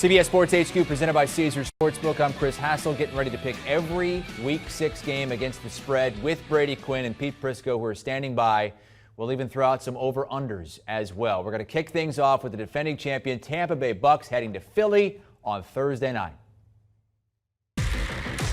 CBS Sports HQ presented by Caesars Sportsbook. I'm Chris Hassel, getting ready to pick every Week 6 game against the spread with Brady Quinn and Pete Prisco, who are standing by. We'll even throw out some over-unders as well. We're going to kick things off with the defending champion Tampa Bay Bucks heading to Philly on Thursday night.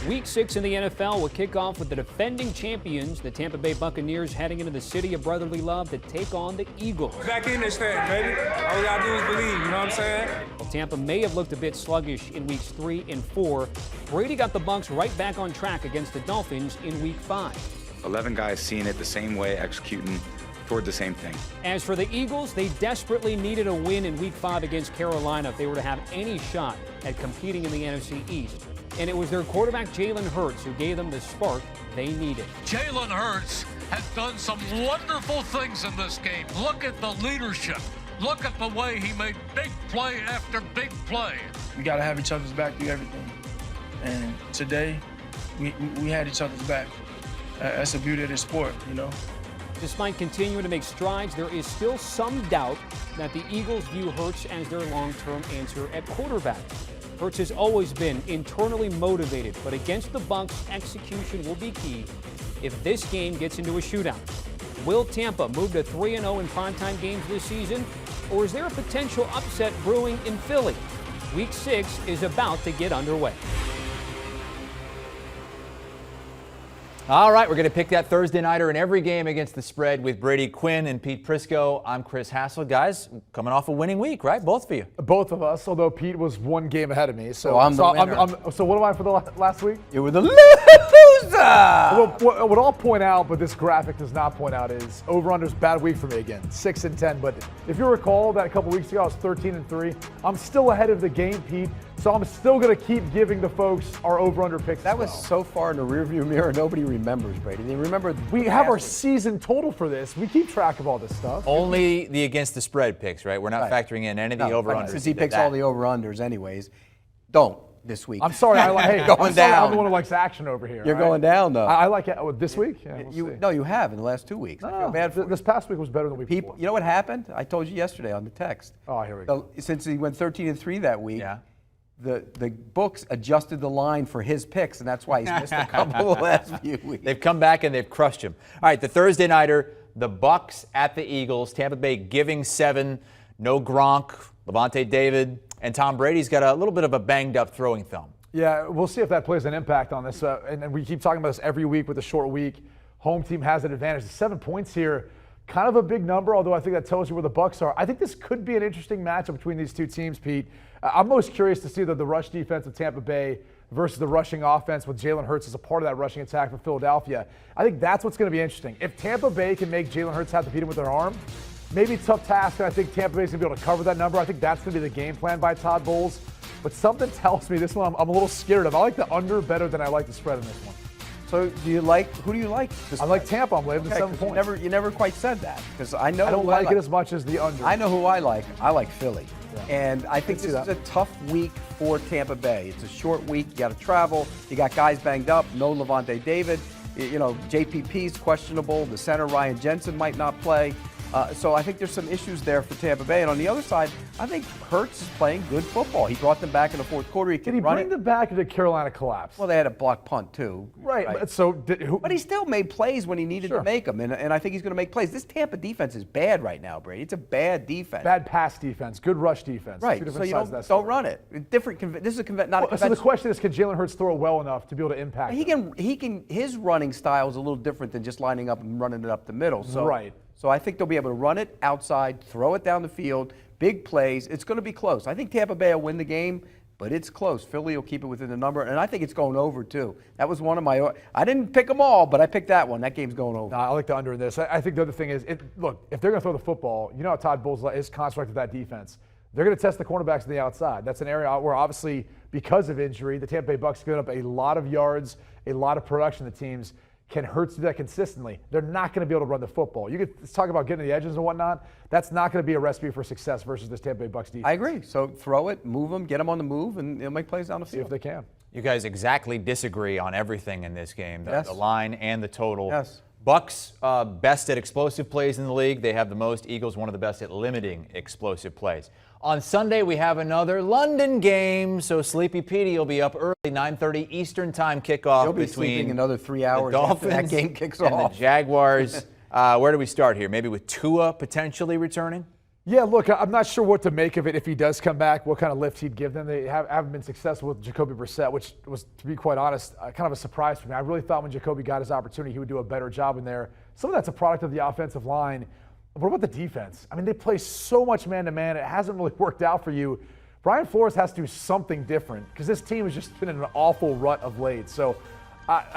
Week 6 in the NFL will kick off with the defending champions, the Tampa Bay Buccaneers, heading into the city of brotherly love to take on the Eagles. Back in this thing, baby. All we gotta do is believe, you know what I'm saying? Well, Tampa may have looked a bit sluggish in weeks 3 and 4. Brady got the Bucs right back on track against the Dolphins in week 5. 11 guys seeing it the same way, executing toward the same thing. As for the Eagles, they desperately needed a win in week 5 against Carolina if they were to have any shot at competing in the NFC East. And it was their quarterback, Jalen Hurts, who gave them the spark they needed. Jalen Hurts has done some wonderful things in this game. Look at the leadership. Look at the way he made big play after big play. We got to have each other's back through everything. And today, we had each other's back. That's the beauty of this sport, you know. Despite continuing to make strides, there is still some doubt that the Eagles view Hurts as their long-term answer at quarterback. Hurts has always been internally motivated, but against the Bucs, execution will be key if this game gets into a shootout. Will Tampa move to 3-0 in primetime games this season, or is there a potential upset brewing in Philly? Week 6 is about to get underway. All right, we're going to pick that Thursday nighter in every game against the spread with Brady Quinn and Pete Prisco. I'm Chris Hassel. Guys, coming off a winning week, right? Both of you. Both of us, although Pete was one game ahead of me. So, I'm the winner. So what am I for the last week? You were the loser! Well, what I'll point out, but this graphic does not point out, is over-under's bad week for me again, 6-10. But if you recall that a couple weeks ago I was 13-3, I'm still ahead of the game, Pete. So I'm still going to keep giving the folks our over-under picks. That was so far in the rearview mirror, nobody remembers, Brady. They remember we have our season total for this. We keep track of all this stuff. Only the against the spread picks, right? We're not factoring in any of the over-unders. Since he picks all the over-unders anyways. Don't this week. I'm sorry. Hey, going down. I'm the one who likes action over here. You're going down, though. I like it this week. Yeah, No, you have in the last 2 weeks. I feel bad for this past week was better than the week before. You know what happened? I told you yesterday on the text. Oh, here we go. Since he went 13-3 that week, the books adjusted the line for his picks, and that's why he's missed a couple the last few weeks. They've come back and they've crushed him. All right, the Thursday nighter, the Bucs at the Eagles. Tampa Bay giving 7. No Gronk, Levante David, and Tom Brady's got a little bit of a banged-up throwing thumb. Yeah, we'll see if that plays an impact on this. And we keep talking about this every week with the short week. Home team has an advantage. 7 points here, kind of a big number, although I think that tells you where the Bucs are. I think this could be an interesting matchup between these two teams, Pete. I'm most curious to see the rush defense of Tampa Bay versus the rushing offense with Jalen Hurts as a part of that rushing attack for Philadelphia. I think that's what's going to be interesting. If Tampa Bay can make Jalen Hurts have to beat him with their arm, maybe a tough task, and I think Tampa Bay's going to be able to cover that number. I think that's going to be the game plan by Todd Bowles. But something tells me this one I'm a little scared of. I like the under better than I like the spread in this one. So who do you like? I like Tampa. I'm laying the 7 points. You never quite said that, because I know I don't like it as much as the under. I know who I like. I like Philly. Yeah. And I think this is a tough week for Tampa Bay. It's a short week. You got to travel. You got guys banged up. No Levante David. You know, JPP's questionable. The center, Ryan Jensen, might not play. So I think there's some issues there for Tampa Bay. And on the other side, I think Hurts is playing good football. He brought them back in the fourth quarter. Did he bring them back into Carolina collapse? Well, they had a block punt, too. Right. But he still made plays when he needed to make them. And I think he's going to make plays. This Tampa defense is bad right now, Brady. It's a bad defense. Bad pass defense. Good rush defense. Right. So you don't run it. This is not a conventional. So the question is, can Jalen Hurts throw it well enough to be able to impact it? His running style is a little different than just lining up and running it up the middle. So I think they'll be able to run it outside, throw it down the field, big plays. It's going to be close. I think Tampa Bay will win the game, but it's close. Philly will keep it within the number, and I think it's going over, too. That was one of my – I didn't pick them all, but I picked that one. That game's going over. I like the under in this. I think the other thing is, look, if they're going to throw the football, you know how Todd Bowles is constructed that defense. They're going to test the cornerbacks on the outside. That's an area where, obviously, because of injury, the Tampa Bay Bucs give up a lot of yards, a lot of production to teams. Can Hurts do that consistently? They're not going to be able to run the football. You could talk about getting the edges and whatnot. That's not going to be a recipe for success versus this Tampa Bay Bucs defense. I agree. So throw it, move them, get them on the move, and they'll make plays down the field. See if they can. You guys exactly disagree on everything in this game, the line and the total. Yes. Bucks best at explosive plays in the league. They have the most. Eagles one of the best at limiting explosive plays. On Sunday, we have another London game, so Sleepy Petey will be up early, 9:30 Eastern Time kickoff He'll be between sleeping another 3 hours the after Dolphins that game kicks and off. the Jaguars. Where do we start here? Maybe with Tua potentially returning? Yeah, look, I'm not sure what to make of it if he does come back, what kind of lift he'd give them. They haven't been successful with Jacoby Brissett, which was, to be quite honest, kind of a surprise for me. I really thought when Jacoby got his opportunity, he would do a better job in there. Some of that's a product of the offensive line. What about the defense? I mean, they play so much man-to-man. It hasn't really worked out for you. Brian Flores has to do something different because this team has just been in an awful rut of late. So,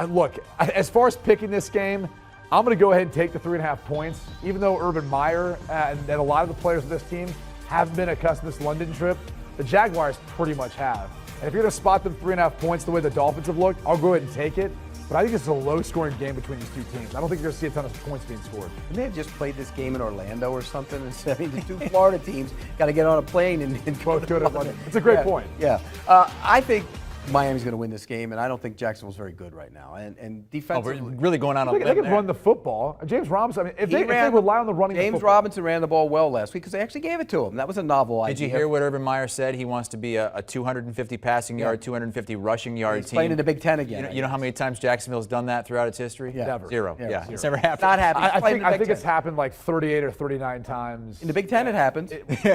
look, as far as picking this game, I'm going to go ahead and take the 3.5 points, even though Urban Meyer and a lot of the players of this team haven't been accustomed to this London trip. The Jaguars pretty much have. And if you're going to spot them 3.5 points the way the Dolphins have looked, I'll go ahead and take it. But I think this is a low-scoring game between these two teams. I don't think you're going to see a ton of points being scored. Couldn't they have just played this game in Orlando or something? I mean, the two Florida teams got to get on a plane and both go to London. It's a great point. Yeah. I think Miami's going to win this game, and I don't think Jacksonville's very good right now. And defensively, we're really going on a limb They can there. run the football. James Robinson, I mean, if they rely on the running James football. Robinson ran the ball well last week because they actually gave it to him. That was a novel idea. Did you hear what Urban Meyer said? He wants to be a 250 passing yard, 250 rushing yard He's team. playing in the Big Ten again. You know how many times Jacksonville's done that throughout its history? Yeah. Never. Zero. Yeah, Yeah, zero. it's never happened. Not happening. I think it's happened like 38 or 39 times. In the Big Ten, it happens.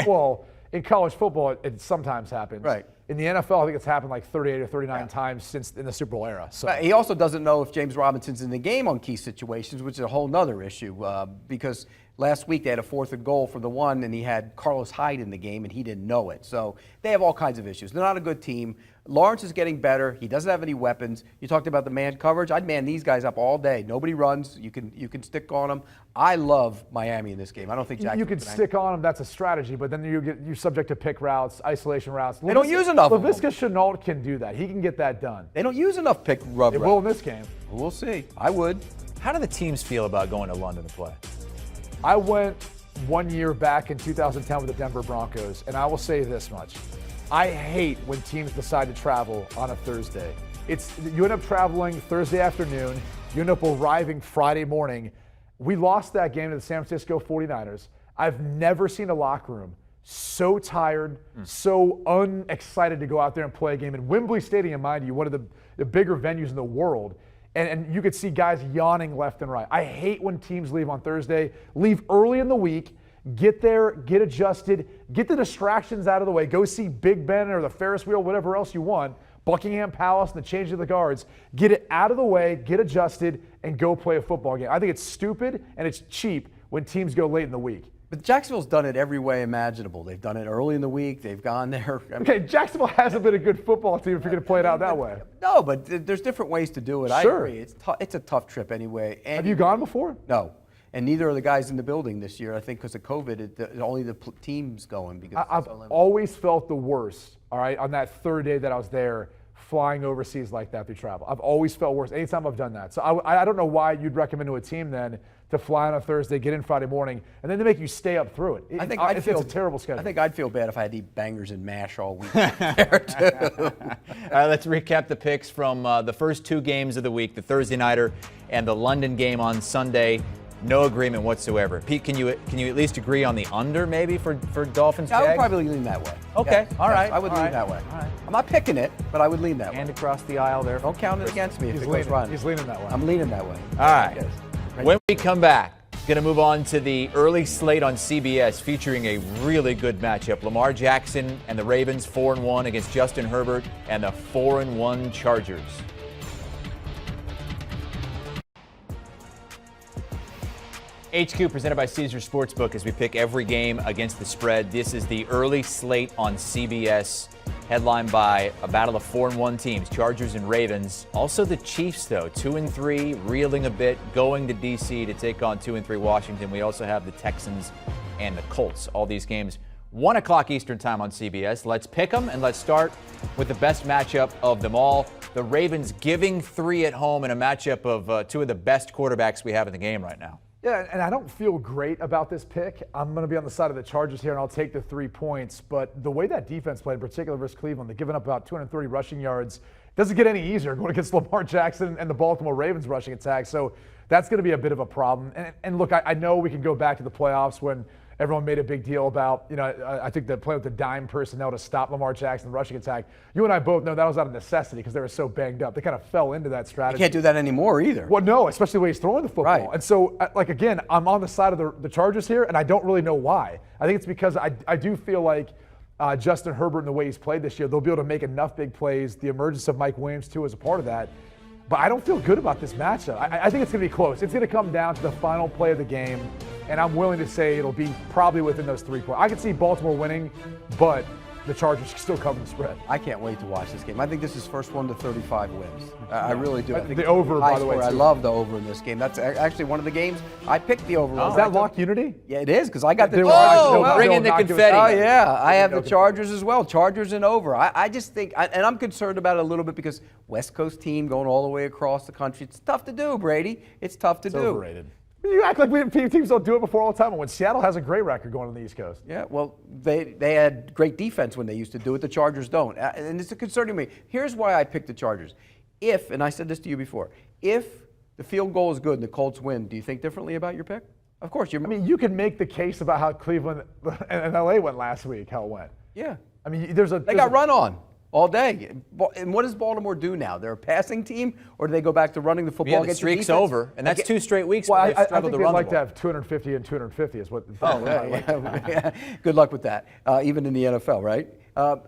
Well, in college football, it sometimes happens. Right. In the NFL, I think it's happened like 38 or 39 times since in the Super Bowl era. So He also doesn't know if James Robinson's in the game on key situations, which is a whole nother issue because last week they had a 4th and goal for the one, and he had Carlos Hyde in the game, and he didn't know it. So they have all kinds of issues. They're not a good team. Lawrence is getting better. He doesn't have any weapons. You talked about the man coverage. I'd man these guys up all day. Nobody runs. You can stick on them. I love Miami in this game. I don't think Jacksonville you could stick on them. That's a strategy, but then you're subject to pick routes, isolation routes. They don't use enough of them. Laviska Shenault can do that. He can get that done. They don't use enough pick rub. They will in this game. We'll see. I would. How do the teams feel about going to London to play? I went 1 year back in 2010 with the Denver Broncos, and I will say this much. I hate when teams decide to travel on a Thursday. You end up traveling Thursday afternoon, you end up arriving Friday morning. We lost that game to the San Francisco 49ers. I've never seen a locker room so tired, so unexcited to go out there and play a game. In Wembley Stadium, mind you, one of the bigger venues in the world. And you could see guys yawning left and right. I hate when teams leave on Thursday, leave early in the week, get there, get adjusted, get the distractions out of the way, go see Big Ben or the Ferris wheel, whatever else you want, Buckingham Palace and the change of the guards, get it out of the way, get adjusted, and go play a football game. I think it's stupid and it's cheap when teams go late in the week. But Jacksonville's done it every way imaginable. They've done it early in the week. They've gone there. Okay, Jacksonville hasn't been a good football team if you're going to play it out that way. No, but there's different ways to do it. Sure. I agree. It's a tough trip anyway. And Have you gone before? No. And neither are the guys in the building this year. I think because of COVID, only the team's going. Because I've always felt the worst, all right, on that third day that I was there, flying overseas like that through travel. I've always felt worse anytime I've done that. So I don't know why you'd recommend to a team then to fly on a Thursday, get in Friday morning, and then to make you stay up through it. It's a terrible schedule. I think I'd feel bad if I had to eat bangers and mash all week. Let's recap the picks from the first two games of the week, the Thursday nighter and the London game on Sunday. No agreement whatsoever. Pete, can you at least agree on the under maybe for Dolphins? I would Jags? probably lean that way. Okay, Yes, all yes, right. I would all lean right, that way. All right. I'm not picking it, but I would lean that And way. across the aisle there. Don't count it against me if He's it goes leaning, right. he's leaning that way. I'm leaning that way. All right. Yes. When we come back, going to move on to the early slate on CBS featuring a really good matchup. Lamar Jackson and the Ravens 4-1 against Justin Herbert and the 4-1 Chargers. HQ presented by Caesars Sportsbook as we pick every game against the spread. This is the early slate on CBS, headlined by a battle of 4-1 teams, Chargers and Ravens. Also the Chiefs, though, 2-3, reeling a bit, going to D.C. to take on 2-3 Washington. We also have the Texans and the Colts. All these games 1 o'clock Eastern time on CBS. Let's pick them, and let's start with the best matchup of them all. The Ravens giving 3 at home in a matchup of two of the best quarterbacks we have in the game right now. Yeah, and I don't feel great about this pick. I'm going to be on the side of the Chargers here, and I'll take the 3 points. But the way that defense played, in particular versus Cleveland, they're giving up about 230 rushing yards. Doesn't get any easier going against Lamar Jackson and the Baltimore Ravens rushing attack. So that's going to be a bit of a problem. And look, I know we can go back to the playoffs when everyone made a big deal about, I think the play with the dime personnel to stop Lamar Jackson, the rushing attack. You and I both know that was out of necessity because they were so banged up. They kind of fell into that strategy. You can't do that anymore either. Well, no, especially the way he's throwing the football. Right. And so, again, I'm on the side of the Chargers here, and I don't really know why. I think it's because I do feel like Justin Herbert and the way he's played this year, they'll be able to make enough big plays. The emergence of Mike Williams, too, is a part of that. But I don't feel good about this matchup. I think it's going to be close. It's going to come down to the final play of the game, and I'm willing to say it'll be probably within those 3 points. I can see Baltimore winning, but the Chargers still cover the spread. I can't wait to watch this game. I think this is first one to 35 wins. I really do. I think the over, by the way, I love the over in this game. That's actually one of the games I picked the over. Is that lock unity? Yeah, it is, because I got the Chargers. Bring in the confetti. Oh, yeah. I have the Chargers as well. Chargers and over. I just think, and I'm concerned about it a little bit because West Coast team going all the way across the country. It's tough to do, Brady. It's tough to do. Overrated. You act like teams don't do it before all the time. And when Seattle has a great record going on the East Coast. Yeah, well, they had great defense when they used to do it. The Chargers don't. And it's concerning me. Here's why I picked the Chargers. If, and I said this to you before, if the field goal is good and the Colts win, do you think differently about your pick? Of course. You can make the case about how Cleveland and LA went last week, how it went. Yeah. They got run on all day. And what does Baltimore do now? They're a passing team, or do they go back to running the football? Yeah, the streak's over, and that's 2 straight weeks. Well, they've struggled I think to run they'd like the ball. to have 250 and 250 is what. Yeah. Good luck with that, even in the NFL, right?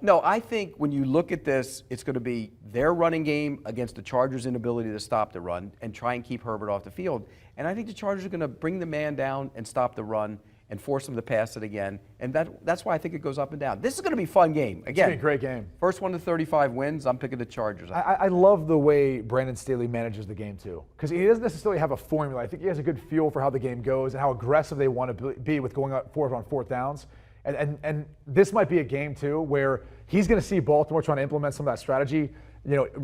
No, I think when you look at this, it's going to be their running game against the Chargers' inability to stop the run and try and keep Herbert off the field. And I think the Chargers are going to bring the man down and stop the run and force him to pass it again. And that's why I think it goes up and down. This is going to be a fun game. Again, it's going to be a great game. First one to 35 wins, I'm picking the Chargers. I love the way Brandon Staley manages the game, too. Because he doesn't necessarily have a formula. I think he has a good feel for how the game goes and how aggressive they want to be with going up forward on 4th downs. And this might be a game, too, where he's going to see Baltimore trying to implement some of that strategy,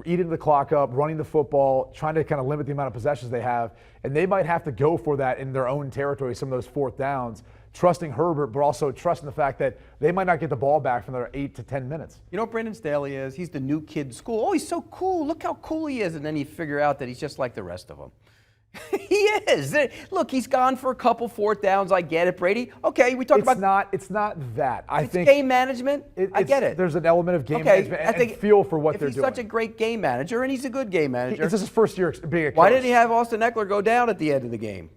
eating the clock up, running the football, trying to kind of limit the amount of possessions they have. And they might have to go for that in their own territory, some of those 4th downs, trusting Herbert, but also trusting the fact that they might not get the ball back for another 8 to 10 minutes. You know what Brandon Staley is? He's the new kid in school. Oh, he's so cool. Look how cool he is. And then you figure out that he's just like the rest of them. He is. Look, he's gone for a couple 4th downs. I get it, Brady. Okay, we talked about. It's not that. I think game management. I get it. There's an element of game management and feel for what they're doing. If he's such a great game manager, and he's a good game manager. This is his first year being a coach. Why didn't he have Austin Eckler go down at the end of the game?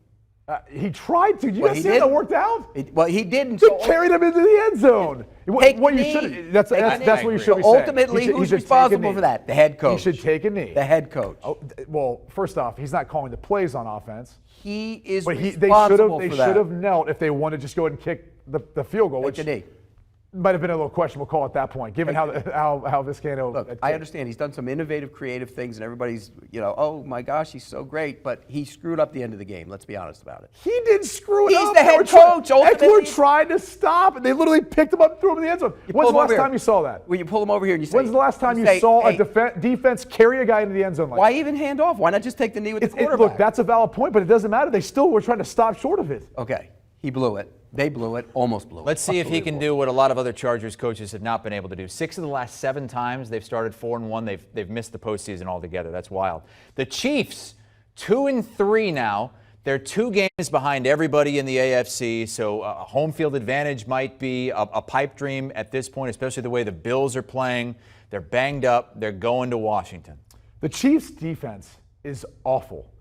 He tried to. You guys see how that worked out? He didn't. He carried him into the end zone. That's what you should be saying. Ultimately, who's responsible for that? The head coach. He should take a knee. The head coach. Well, first off, he's not calling the plays on offense. He is for responsible that. They should have knelt if they wanted to just go ahead and kick the field goal, which might have been a little questionable call at that point, given how Vizcaino. Look, I understand he's done some innovative, creative things, and everybody's, oh my gosh, he's so great, but he screwed up the end of the game. Let's be honest about it. He did screw it up. He's the head coach. Eckler tried to stop, and they literally picked him up and threw him in the end zone. When's the last time you saw that? Well, you pull him over here and you say. When's the last time you saw a defense carry a guy into the end zone? Why even hand off? Why not just take the knee with the quarterback? Look, that's a valid point, but it doesn't matter. They still were trying to stop short of it. Okay, he blew it. They blew it, almost blew it. Let's see if he can do what a lot of other Chargers coaches have not been able to do. 6 of the last 7 times they've started 4-1. They've missed the postseason altogether. That's wild. The Chiefs, 2-3 now. They're 2 games behind everybody in the AFC, so a home field advantage might be a pipe dream at this point, especially the way the Bills are playing. They're banged up. They're going to Washington. The Chiefs' defense is awful.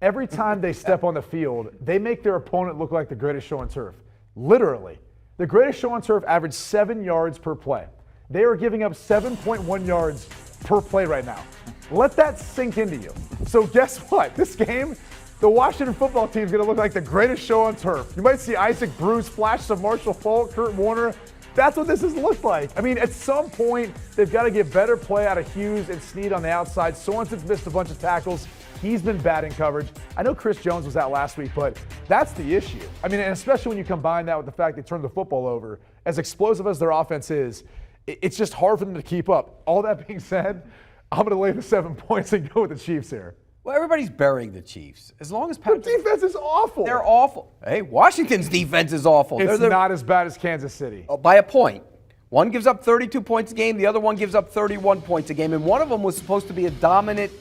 Every time they step on the field, they make their opponent look like the greatest show on turf. Literally. The greatest show on turf averaged 7 yards per play. They are giving up 7.1 yards per play right now. Let that sink into you. So guess what? This game, the Washington football team is going to look like the greatest show on turf. You might see Isaac Bruce, flashes of Marshall Faulk, Kurt Warner. That's what this has looked like. I mean, at some point, they've got to get better play out of Hughes and Snead on the outside. Sorensen's missed a bunch of tackles. He's been bad in coverage. I know Chris Jones was out last week, but that's the issue. I mean, and especially when you combine that with the fact they turned the football over, as explosive as their offense is, it's just hard for them to keep up. All that being said, I'm going to lay the 7 points and go with the Chiefs here. Well, everybody's burying the Chiefs. As long as Their defense is awful. They're awful. Hey, Washington's defense is awful. It's not as bad as Kansas City. By a point. One gives up 32 points a game. The other one gives up 31 points a game. And one of them was supposed to be a dominant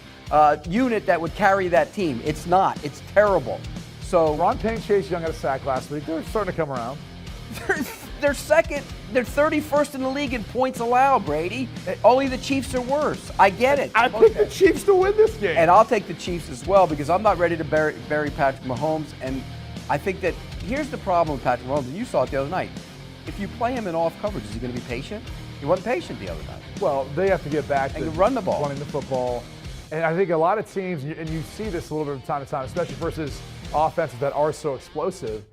unit that would carry that team. It's not. It's terrible. So Ron Payne, Chase Young got a sack last week. They're starting to come around. They're second. They're 31st in the league in points allowed, Brady. Only the Chiefs are worse. I get it. I picked the Chiefs to win this game. And I'll take the Chiefs as well because I'm not ready to bury Patrick Mahomes. And I think that here's the problem with Patrick Mahomes, and you saw it the other night. If you play him in off coverage, is he going to be patient? He wasn't patient the other night. Well, they have to get back to run the ball, running the football. And I think a lot of teams, and you see this a little bit from time to time, especially versus offenses that are so explosive,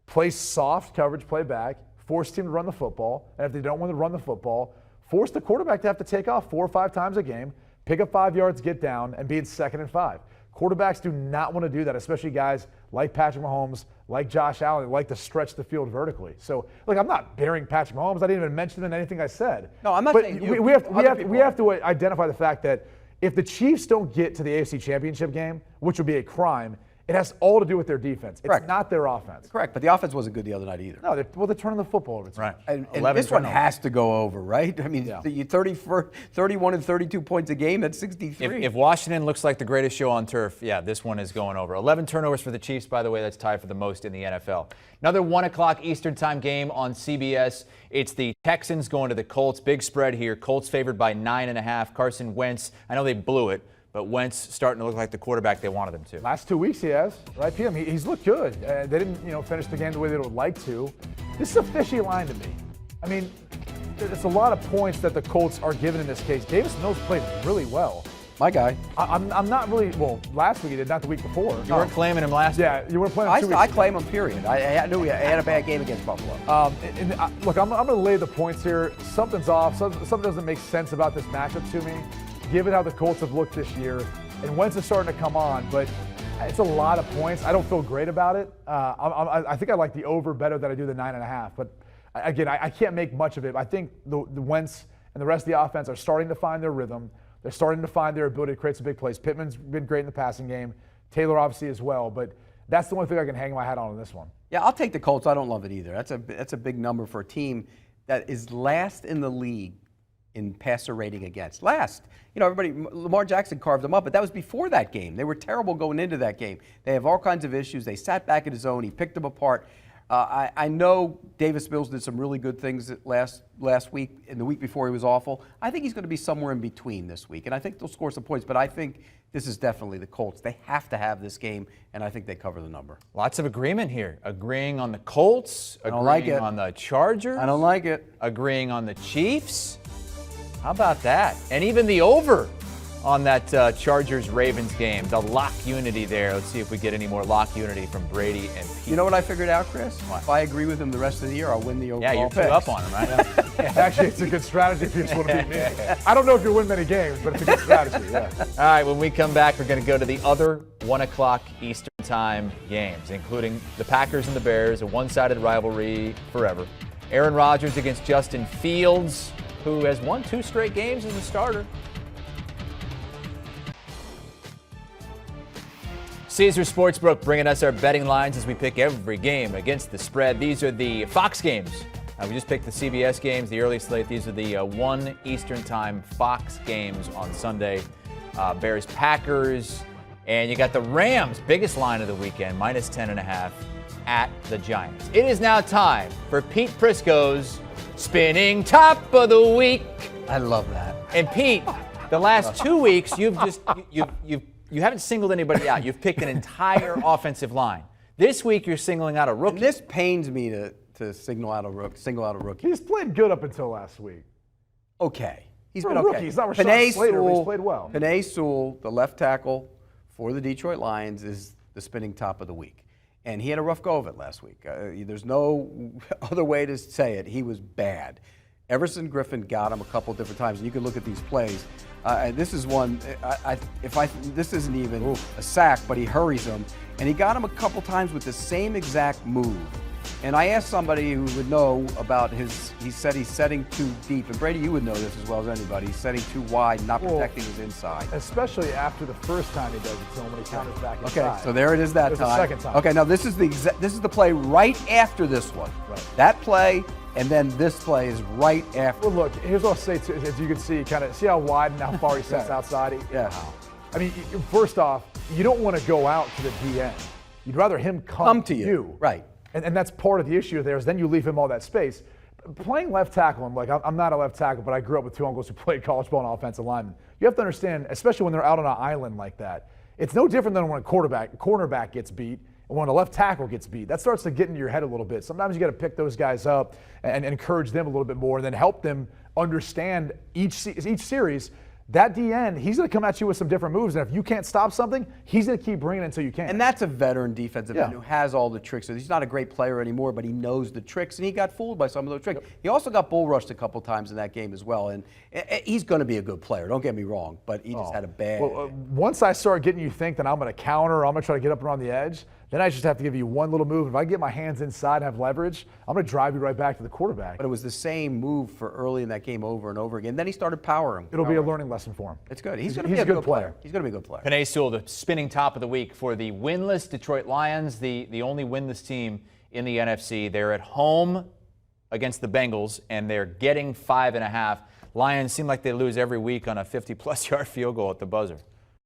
play soft coverage, play back, force team to run the football, and if they don't want to run the football, force the quarterback to have to take off 4 or 5 times a game, pick up 5 yards, get down, and be in 2nd and 5. Quarterbacks do not want to do that, especially guys like Patrick Mahomes, like Josh Allen, like to stretch the field vertically. So, look, I'm not burying Patrick Mahomes. I didn't even mention him in anything I said. No, I'm not but saying you. We have to identify the fact that if the Chiefs don't get to the AFC Championship game, which would be a crime, it has all to do with their defense. It's Correct. not their offense. Correct, but the offense wasn't good the other night either. No, they're turning the football over. Right. And this one has to go over, right? I mean, you 31 and 32 points a game, that's 63. If Washington looks like the greatest show on turf, yeah, this one is going over. 11 turnovers for the Chiefs, by the way. That's tied for the most in the NFL. Another 1 o'clock Eastern time game on CBS. It's the Texans going to the Colts. Big spread here. Colts favored by 9.5. Carson Wentz, I know they blew it, but Wentz starting to look like the quarterback they wanted him to. Last 2 weeks he has, right, PM? He's looked good. They didn't, finish the game the way they would like to. This is a fishy line to me. I mean, it's a lot of points that the Colts are given in this case. Davis Mills played really well. My guy. I'm not really, well, last week he did, not the week before. You weren't claiming him last week. Yeah, you weren't playing him 2 weeks I claim him, period. I knew he had a bad game against Buffalo. Look, I'm going to lay the points here. Something's off. Something doesn't make sense about this matchup to me, given how the Colts have looked this year. And Wentz is starting to come on, but it's a lot of points. I don't feel great about it. I think I like the over better than I do the 9.5. But again, I can't make much of it. I think the Wentz and the rest of the offense are starting to find their rhythm. They're starting to find their ability to create some big plays. Pittman's been great in the passing game. Taylor obviously as well. But that's the one thing I can hang my hat on in this one. Yeah, I'll take the Colts. I don't love it either. That's a big number for a team that is last in the league in passer rating against. Last. Lamar Jackson carved them up, but that was before that game. They were terrible going into that game. They have all kinds of issues. They sat back in his zone. He picked them apart. I know Davis Mills did some really good things last week, and the week before he was awful. I think he's going to be somewhere in between this week, and I think they'll score some points, but I think this is definitely the Colts. They have to have this game, and I think they cover the number. Lots of agreement here. Agreeing on the Colts, agreeing on the Chargers. I don't like it. Agreeing on the Chiefs. How about that? And even the over on that Chargers-Ravens game. The lock unity there. Let's see if we get any more lock unity from Brady and Pete. You know what I figured out, Chris? What? If I agree with him the rest of the year, I'll win the overall Yeah, you're picks. 2 up on him, right? Actually, it's a good strategy if you just want to beat me. I don't know if you'll win many games, but it's a good strategy, yeah. All right, when we come back, we're going to go to the other 1 o'clock Eastern time games, including the Packers and the Bears, a one-sided rivalry forever. Aaron Rodgers against Justin Fields, who has won 2 straight games as a starter. Caesars Sportsbook bringing us our betting lines as we pick every game against the spread. These are the Fox games. We just picked the CBS games, the early slate. These are the 1 Eastern time Fox games on Sunday. Bears-Packers, and you got the Rams, biggest line of the weekend, minus 10.5 at the Giants. It is now time for Pete Prisco's Spinning Top of the Week. I love that. And Pete, the last 2 weeks, you haven't singled anybody out. You've picked an entire offensive line. This week, you're singling out a rookie. And this pains me to single out a rookie. He's played good up until last week. Okay. He's For been a okay. rookie, he's not Rashawn Slater, but he's played well. Penei Sewell, the left tackle for the Detroit Lions, is the spinning top of the week. And he had a rough go of it last week. There's no other way to say it. He was bad. Everson Griffin got him a couple different times. And you can look at these plays. And this is one, this isn't even a sack, but he hurries him. And he got him a couple times with the same exact move. And I asked somebody who would know about he said he's setting too deep. And Brady, you would know this as well as anybody. He's setting too wide, not protecting his inside. Especially after the first time he does it to him when he counters back inside. Okay, so there it is that There's time. the second time. Okay, now this is the play right after this one. Right. That play, and then this play is right after. Well, look, here's what I'll say, too, as you can see, see how wide and how far he sets outside? Yeah. I mean, first off, you don't want to go out to the DN. You'd rather him come to you. Right. And that's part of the issue there is then you leave him all that space. Playing left tackle, I'm not a left tackle, but I grew up with two uncles who played college ball and offensive linemen. You have to understand, especially when they're out on an island like that, it's no different than when a cornerback gets beat and when a left tackle gets beat. That starts to get into your head a little bit. Sometimes you got to pick those guys up and encourage them a little bit more and then help them understand each series. That DN, he's going to come at you with some different moves, and if you can't stop something, he's going to keep bringing it until you can. And that's a veteran defensive end who has all the tricks. He's not a great player anymore, but he knows the tricks, and he got fooled by some of those tricks. He also got bull rushed a couple times in that game as well, and he's going to be a good player. Don't get me wrong, but he just had a bad. Well, once I start getting you think that I'm going to counter, I'm going to try to get up around the edge, then I just have to give you one little move. If I get my hands inside and have leverage, I'm going to drive you right back to the quarterback. But it was the same move for early in that game over and over again. Then he started powering. It'll be a learning lesson for him. It's good. He's going to be a good player. He's going to be a good player. Panay Sewell, the spinning top of the week for the winless Detroit Lions, the only winless team in the NFC. They're at home against the Bengals, and they're getting 5.5. Lions seem like they lose every week on a 50-plus yard field goal at the buzzer.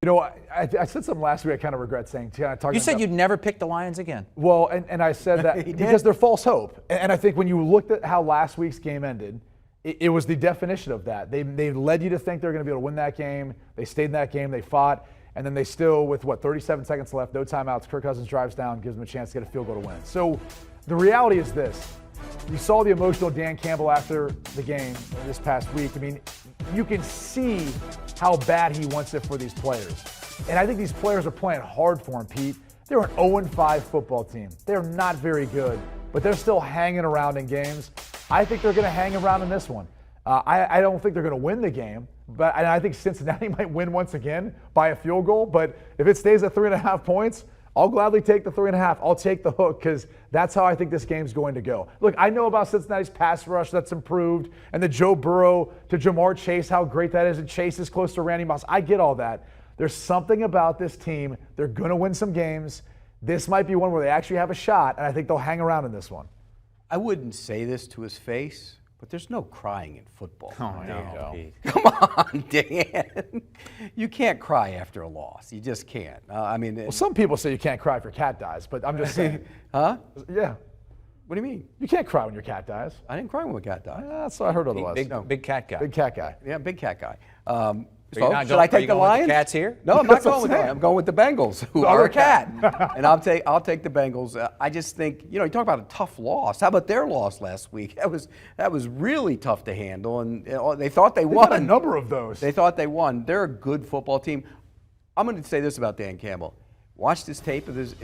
You know, I said something last week I kind of regret saying. You said you'd never pick the Lions again. Well, and I said that because they're false hope. And I think when you looked at how last week's game ended, it was the definition of that. They led you to think they're going to be able to win that game. They stayed in that game. They fought. And then they still, with 37 seconds left, no timeouts, Kirk Cousins drives down, gives them a chance to get a field goal to win. So the reality is this. You saw the emotional Dan Campbell after the game this past week. I mean, you can see how bad he wants it for these players. And I think these players are playing hard for him, Pete. They're an 0-5 football team. They're not very good, but they're still hanging around in games. I think they're going to hang around in this one. I don't think they're going to win the game, but I think Cincinnati might win once again by a field goal. But if it stays at 3.5 points, I'll gladly take the 3.5. I'll take the hook because that's how I think this game's going to go. Look, I know about Cincinnati's pass rush that's improved and the Joe Burrow to Jamar Chase, how great that is, and Chase is close to Randy Moss. I get all that. There's something about this team. They're going to win some games. This might be one where they actually have a shot, and I think they'll hang around in this one. I wouldn't say this to his face, but there's no crying in football. Oh, no. Come on, Dan. You can't cry after a loss. You just can't. Well, some people say you can't cry if your cat dies, but I'm just saying. Huh? Yeah. What do you mean? You can't cry when your cat dies. I didn't cry when my cat died. That's what I heard otherwise. Big cat guy. Big cat guy. Yeah, big cat guy. Should I take the Lions? With the cats here? No, I'm not going with the Lions. I'm going with the Bengals, who are a cat. And I'll take the Bengals. I just think, you talk about a tough loss. How about their loss last week? That was really tough to handle, and they thought they won. A number of those. They thought they won. They're a good football team. I'm going to say this about Dan Campbell. Watch this tape of this,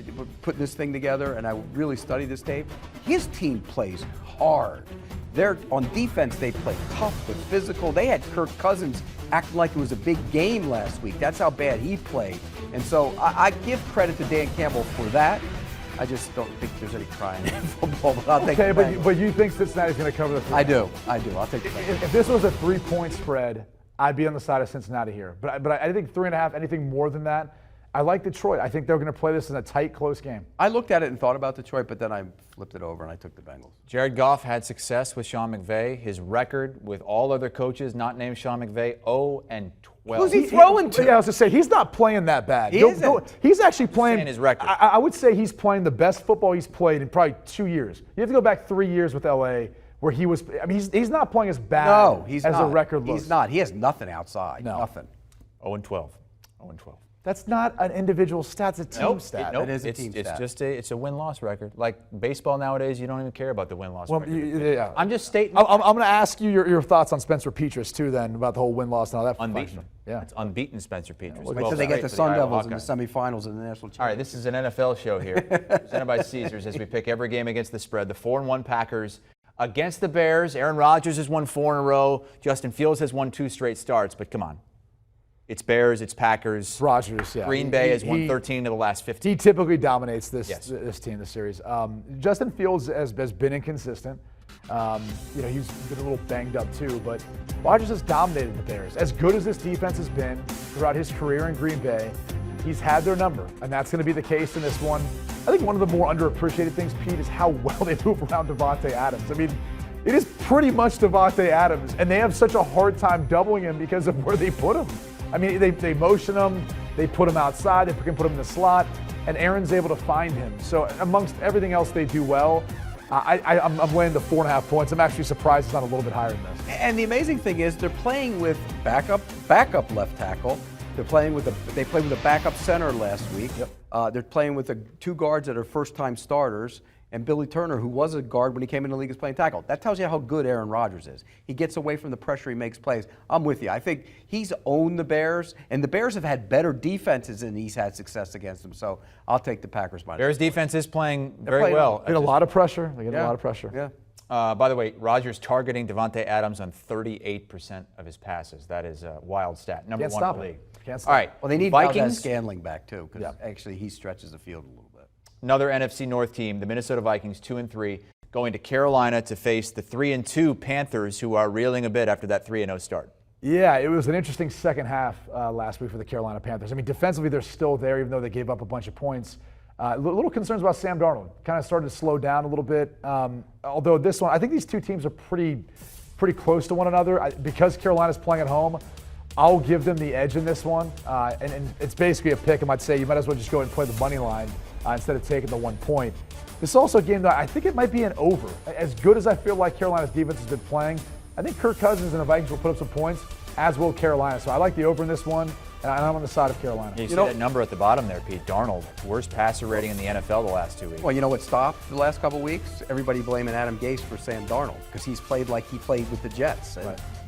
putting this thing together, and I really studied this tape. His team plays hard. They're on defense. They play tough but physical. They had Kirk Cousins acting like it was a big game last week. That's how bad he played. And so I give credit to Dan Campbell for that. I just don't think there's any crying in football. But I'll take the Bengals. but you think Cincinnati's going to cover the 3.5? I do. I'll take the Bengals. If this was a 3-point spread, I'd be on the side of Cincinnati here. But I think 3.5, anything more than that, I like Detroit. I think they're going to play this in a tight, close game. I looked at it and thought about Detroit, but then I flipped it over and I took the Bengals. Jared Goff had success with Sean McVay. His record with all other coaches not named Sean McVay, 0-12. Who's he throwing to? Yeah, I was going to say, he's not playing that bad. He's actually playing. His record. I would say he's playing the best football he's played in probably 2 years. You have to go back 3 years with L.A., where he was. I mean, he's not playing as bad as the record looks. He's not. He has nothing outside. No. Nothing. 0-12. 0-12. That's not an individual stat. It's a team stat. It is a team stat. It's a win-loss record. Like baseball nowadays, you don't even care about the win-loss record. Yeah. I'm just stating. I'm going to ask you your thoughts on Spencer Petras, too, then, about the whole win-loss and all that. Unbeaten. Yeah. It's unbeaten Spencer Petras. Wait till they get the Sun Devils in the semifinals in the national championship. All right, this is an NFL show here, presented by Caesars, as we pick every game against the spread. The 4-1 Packers against the Bears. Aaron Rodgers has won 4 in a row. Justin Fields has won 2 straight starts, but come on. It's Bears, it's Packers. Rodgers, yeah. Green Bay has won 13 of the last 15. He typically dominates this team, this series. Justin Fields has been inconsistent. He's been a little banged up too, but Rodgers has dominated the Bears. As good as this defense has been throughout his career in Green Bay, he's had their number, and that's going to be the case in this one. I think one of the more underappreciated things, Pete, is how well they move around Davante Adams. I mean, it is pretty much Davante Adams, and they have such a hard time doubling him because of where they put him. I mean, they motion him. They put him outside. They can put him in the slot, and Aaron's able to find him. So amongst everything else they do well, I'm laying the 4.5 points. I'm actually surprised it's not a little bit higher than this. And the amazing thing is they're playing with backup left tackle. They played with a backup center last week. Yep. They're playing with two guards that are first-time starters. And Billy Turner, who was a guard when he came in the league, is playing tackle. That tells you how good Aaron Rodgers is. He gets away from the pressure, he makes plays. I'm with you. I think he's owned the Bears, and the Bears have had better defenses than he's had success against them. So I'll take the Packers minus. Bears defense is playing very well. They get a lot of pressure. They get a lot of pressure. Yeah. By the way, Rodgers targeting Devontae Adams on 38% of his passes. That is a wild stat. Number one in the league. Can't stop. All right. Well, they need Vikings. Scantling back too, because actually he stretches the field a little bit. Another NFC North team, the Minnesota Vikings, 2-3, going to Carolina to face the 3-2 Panthers, who are reeling a bit after that 3-0 start. Yeah, it was an interesting second half last week for the Carolina Panthers. I mean, defensively, they're still there, even though they gave up a bunch of points. Little concerns about Sam Darnold. Kind of started to slow down a little bit. Although this one, I think these two teams are pretty close to one another. Because Carolina's playing at home, I'll give them the edge in this one. And it's basically a pick. I might say you might as well just go and play the money line instead of taking the 1 point. This is also a game that I think it might be an over. As good as I feel like Carolina's defense has been playing, I think Kirk Cousins and the Vikings will put up some points, as will Carolina. So I like the over in this one, and I'm on the side of Carolina. Yeah, you see that number at the bottom there, Pete. Darnold, worst passer rating in the NFL the last 2 weeks. Well, you know what stopped the last couple of weeks? Everybody blaming Adam Gase for Sam Darnold, because he's played like he played with the Jets.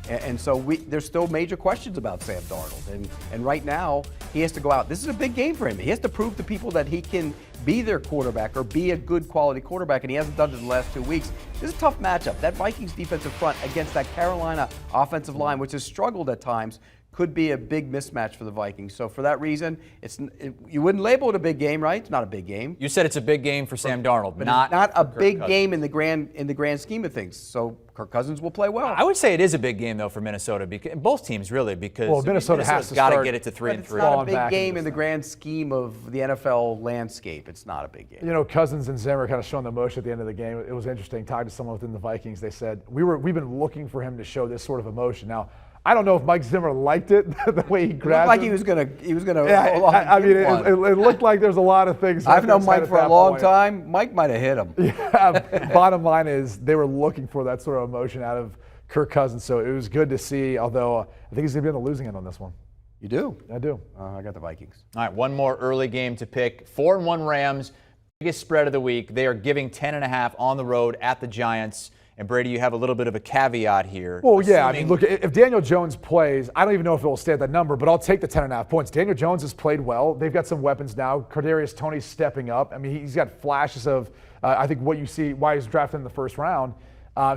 And so there's still major questions about Sam Darnold. And right now, he has to go out. This is a big game for him. He has to prove to people that he can be their quarterback or be a good quality quarterback, and he hasn't done it in the last 2 weeks. This is a tough matchup. That Vikings defensive front against that Carolina offensive line, which has struggled at times, could be a big mismatch for the Vikings. So for that reason, you wouldn't label it a big game, right? It's not a big game. You said it's a big game for Sam Darnold, but not a big game in the grand scheme of things. So Kirk Cousins will play well. I would say it is a big game though for Minnesota, because both teams really, because Minnesota has to got to get it to 3-3. It's not a big game in the grand scheme of the NFL landscape. It's not a big game. You know, Cousins and Zimmer kind of showing the emotion at the end of the game. It was interesting. Talking to someone within the Vikings, they said we've been looking for him to show this sort of emotion. Now, I don't know if Mike Zimmer liked it the way he grabbed. It looked like him. he was gonna. Yeah, I mean, it looked like there's a lot of things. I've known Mike for a long time. Mike might have hit him. Yeah. Bottom line is they were looking for that sort of emotion out of Kirk Cousins, so it was good to see. Although I think he's gonna be on the losing end on this one. You do? I do. I got the Vikings. All right, one more early game to pick. 4-1 Rams, biggest spread of the week. They are giving 10.5 on the road at the Giants. And Brady, you have a little bit of a caveat here. Well, yeah, I mean, look, if Daniel Jones plays, I don't even know if it will stay at that number, but I'll take the 10.5 points. Daniel Jones has played well. They've got some weapons now. Kadarius Toney's stepping up. I mean, he's got flashes of, I think, what you see, why he's drafted in the first round.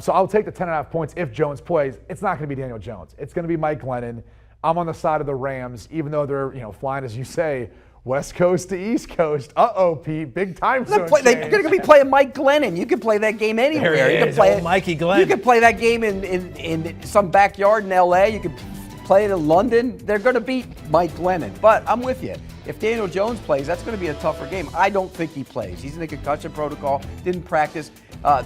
So I'll take the 10.5 points if Jones plays. It's not going to be Daniel Jones. It's going to be Mike Glennon. I'm on the side of the Rams, even though they're, flying, as you say, West Coast to East Coast. Pete, big time zone. They're going to be playing Mike Glennon. You can play that game anywhere. There You can play it, Mikey Glenn. You can play that game in some backyard in L.A. You can play it in London. They're going to beat Mike Glennon. But I'm with you. If Daniel Jones plays, that's going to be a tougher game. I don't think he plays. He's in the concussion protocol. Didn't practice.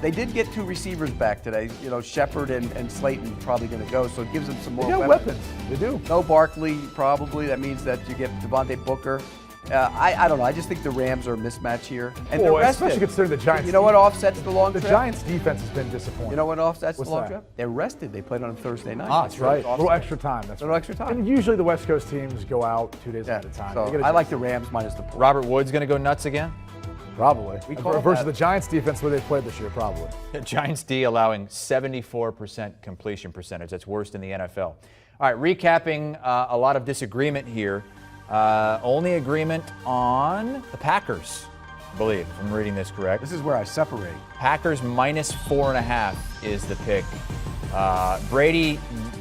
They did get two receivers back today. Shepard and Slayton probably going to go, so it gives them some more weapons. They do. No Barkley, probably. That means that you get Devontae Booker. I don't know. I just think the Rams are a mismatch here. And they're rested. Especially considering the Giants. You know what offsets the long trip? The Giants' defense has been disappointing. You know what offsets the long that? trip? They're rested. They played on a Thursday night. That's right. A little extra time. That's a little extra time. And usually the West Coast teams go out 2 days at a time. So I like the Rams minus the point. Robert Woods going to go nuts again? Probably. Versus the Giants' defense where they played this year, probably. The Giants' D allowing 74% completion percentage. That's worst in the NFL. All right, recapping a lot of disagreement here. Only agreement on the Packers, I believe, if I'm reading this correct. This is where I separate. Packers minus 4.5 is the pick. Brady,